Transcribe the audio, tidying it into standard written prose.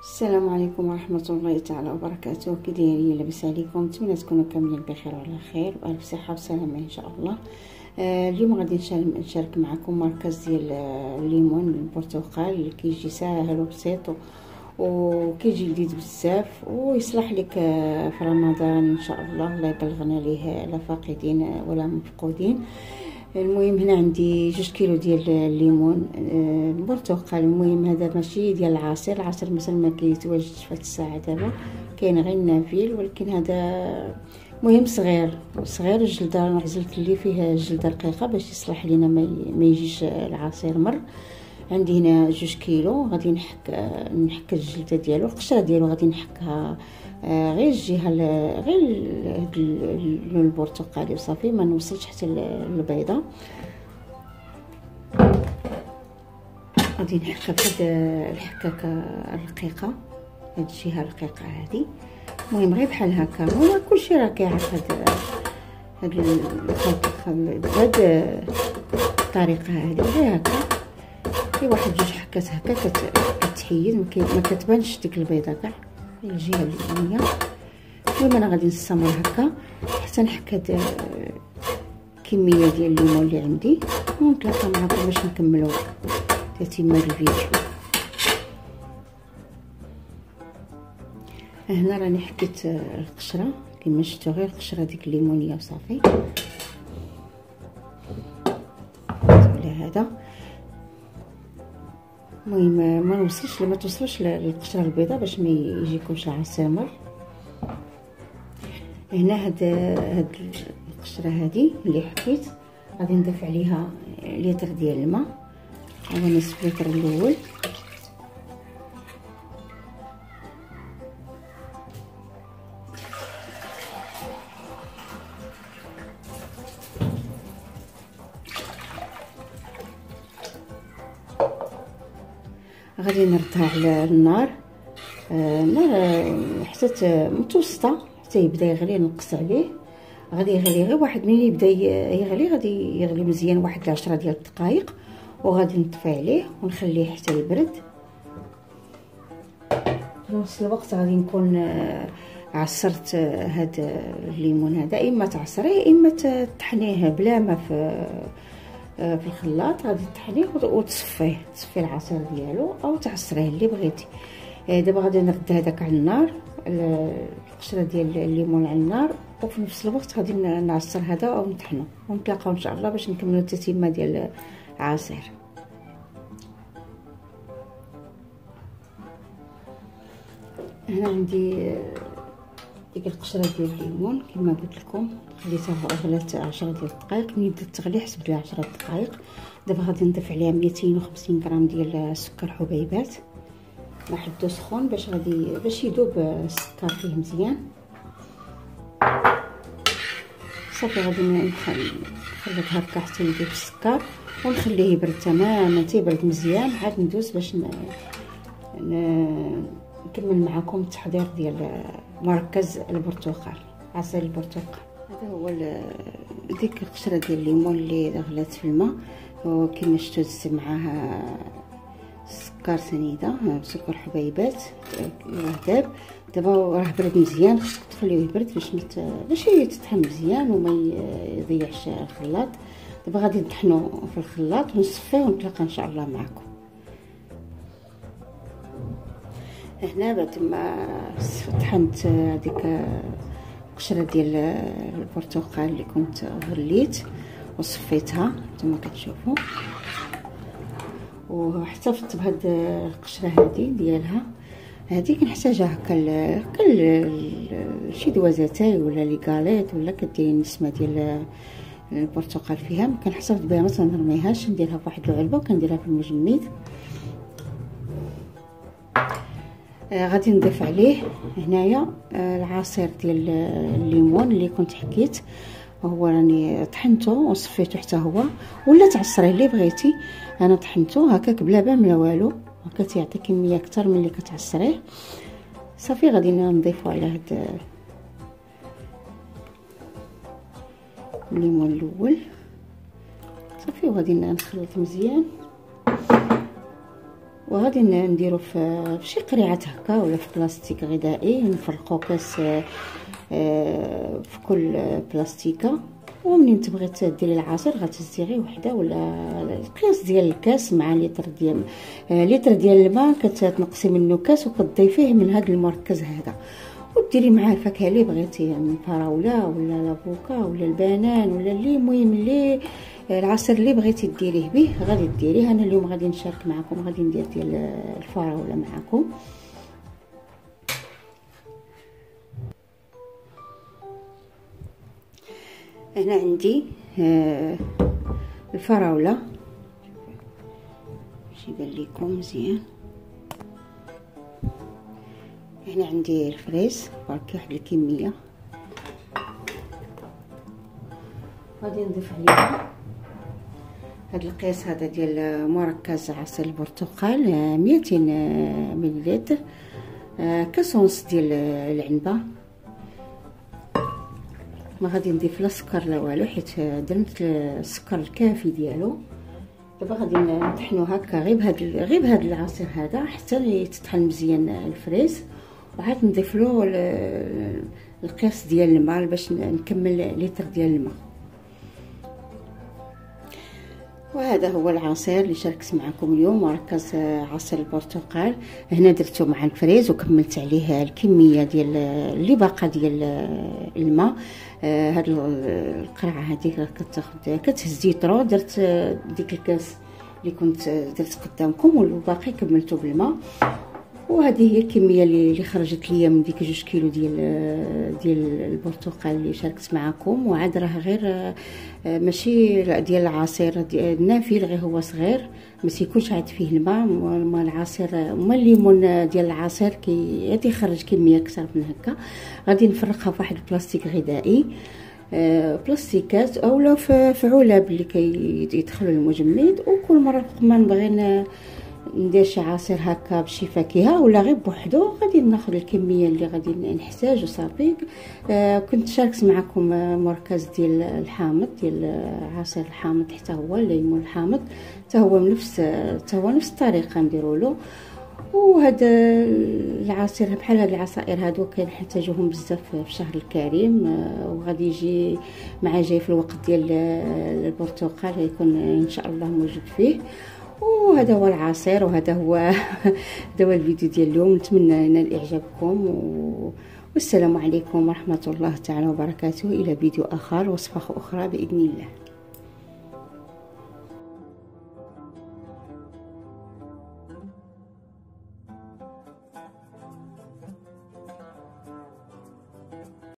السلام عليكم ورحمة الله تعالى وبركاته. كي دايرين؟ لاباس عليكم؟ نتمنى تكونوا كاملين بخير وعلى خير والف صحة وسلامة ان شاء الله. اليوم غادي نشارك معكم مركز ديال الليمون البرتقال اللي كيجي ساهل وبسيط وكيجي لذيذ بزاف ويصلح لك في رمضان ان شاء الله. الله يبلغنا ليه لا فاقدين ولا مفقودين. المهم هنا عندي 2 كيلو ديال الليمون البرتقال. المهم هذا ماشي ديال العصير مثلا ما كيتواجدش في هذه الساعه دابا، كاين غير النافيل، ولكن هذا مهم صغير الجلده عزلت لي فيه الجلده رقيقه باش يصلح لينا ما يجيش العصير مر. عندي هنا 2 كيلو غادي نحك الجلده ديالو، القشره ديالو غادي نحكها غير الجهه غير اللون البرتقالي وصافي، ما نوصلش حتى البيضه. غادي نحكها بهاد الحكاكه الرقيقه، هاد الجهه الرقيقه هادي. المهم غير بحال هكا، هو كلشي راه كيعرف هاد الطريقه هادي. غير هكا في واحد 2 حكات هكا كتحيد، ما كتبانش ديك البيضه كاع الجهه اليمنيه. المهم انا غادي نستمر هكا حتى نحك هاد الكميه ديال الليمون اللي عندي، ونتلاقى معكم باش نكملوا تتمه الفيديو. هنا راني حكيت القشره كما شفتوا، غير القشره ديك الليمونيه وصافي. على هذا المهم ما توصلش للقشره البيضاء باش ما يجيكمش العصير مر. هنا هاد القشره هادي اللي حكيت غادي نضيف عليها لتر ديال الماء، هو نصف لتر الاول. غادي نردها على النار حتى متوسطه حتى يبدا يغلي. نقص عليه، غادي يغلي غير واحد ملي يبدا يغلي، غادي يغلي مزيان واحد 10 ديال الدقائق، وغادي نطفي عليه ونخليه حتى يبرد. في نفس الوقت غادي نكون عصرت هذا الليمون هذا، اما تعصريه اما تطحنيه بلا ما في الخلاط. غادي تطحنيه وتصفي العصير ديالو او تعصريه اللي بغيتي. دابا غادي نرد هذاك على النار، القشره ديال الليمون على النار، وفي نفس الوقت غادي نعصر هذا او نطحنه، ونتلاقاو ان شاء الله باش نكملوا التتمه ديال العصير. هنا عندي ديك القشره ديال الليمون كما قلت لكم، خليتها غلات 10 ديال الدقائق. ملي بدات تغلي حسبت لها 10 دقائق. دابا غادي نضيف عليها 250 غرام ديال السكر حبيبات، نحطو سخون باش يذوب السكر فيه مزيان. صافي غادي نخلط هكا حتى يذوب السكر ونخليه يبرد تماما، تيبرد مزيان. عاد ندوز باش نكمل معكم التحضير ديال مركز البرتقال، عصير البرتقال. هذا هو ديك القشره ديال الليمون اللي غلات في الماء، وكما شفتوا زدت معاها سكر سنيده، سكر حبيبات داب. دابا راه برد مزيان، خصك تخليوه يبرد باش يتطحن مزيان وما يضيعش الخلاط. دابا غادي نطحنو في الخلاط ونصفيه ونتلاقى ان شاء الله معكم. هنا بعد ما طحنت هذيك القشره ديال البرتقال اللي كنت غليت وصفيتها نتوما كتشوفوا، واحتفظت بهاد القشره هذه ديالها. هذه كنحتاجها هكا شي دوازاتاي ولا لي غاليط، ولا كديري النسمه ديال البرتقال فيها. ما كنحتفظ بها، ما تنرميهاش، نديرها فواحد العلبه وكنديرها في المجمد. غادي نضيف عليه هنايا العصير ديال الليمون اللي كنت حكيت، هو راني طحنته وصفيته حتى هو، ولا تعصريه اللي بغيتي. انا طحنته هكاك بلا بام لا والو، هكا تيعطي كميه اكثر من اللي كتعصريه. صافي غادي نضيفو على هاد الليمون الاول صافي، وغادي نخلط مزيان وغادي نديرو في شي قريعه هكا ولا في بلاستيك غذائي، نفرقو كاس في كل بلاستيكه. ومنين تبغي ديري العصير غتهزي غير وحده ولا القياس ديال الكاس مع لتر ديال الماء، كتنقصي منه كاس وكتضيفيه من هذا المركز هذا، وديري معاه الفاكهه اللي بغيتي، يعني الفراوله ولا لافوكا ولا البنان ولا اللي المهم اللي العصير اللي بغيتي ديريه به غادي ديريه. انا اليوم غادي نشارك معكم، غادي ندير ديال الفراوله معكم. هنا عندي الفراوله باش يبان لكم مزيان. هنا عندي الفريز برك واحد الكميه، غادي نضيف عليها هذا القياس هذا ديال مركز عصير البرتقال 200 مليلتر، كاس ونص ديال العنبه. ما غادي نضيف لا سكر لا والو حيت درت السكر الكافي ديالو. دابا غادي نطحنو هكا غير بهذا العصير هذا حتى يتطحن مزيان الفريز، وعاد نضيف له القياس ديال الماء باش نكمل لتر ديال الماء. وهذا هو العصير اللي شاركت معكم اليوم، مركز عصير البرتقال. هنا درته مع الفريز وكملت عليه الكميه ديال اللي باقا ديال الماء. هاد القرعه هذه كتهز لتر، درت ديك الكاس اللي كنت درت قدامكم والباقي كملته بالماء. وهذه هي الكميه اللي خرجت ليا من ديك 2 كيلو ديال البرتقال اللي شاركت معكم. وعاد راه غير ماشي ديال العصير النافل، غير هو صغير ما تيكونش عاد فيه الماء. ما العصير ما الليمون ديال العصير غادي يخرج كميه اكثر من هكا. غادي نفرقها في واحد البلاستيك غذائي، بلاستيكات اولا في علب اللي كيدخلوا المجمد. وكل مره ما نبغي ندير شي عصير هكا بشي فاكهه ولا غير بوحدو غادي ناخذ الكميه اللي غادي نحتاج وصافي. كنت شاركت معكم مركز ديال الحامض ديال عصير الحامض، حتى هو الليمون الحامض حتى هو نفس الطريقه نديروا له. وهذا العصير بحال هاد العصائر هادو كنحتاجوهم بزاف في الشهر الكريم، وغادي يجي جاي في الوقت ديال البرتقال يكون ان شاء الله موجود فيه. وهذا هو العصير، وهذا هو الفيديو ديال اليوم. نتمنى ينال اعجابكم، والسلام عليكم ورحمه الله تعالى وبركاته. الى فيديو اخر وصفه اخرى باذن الله.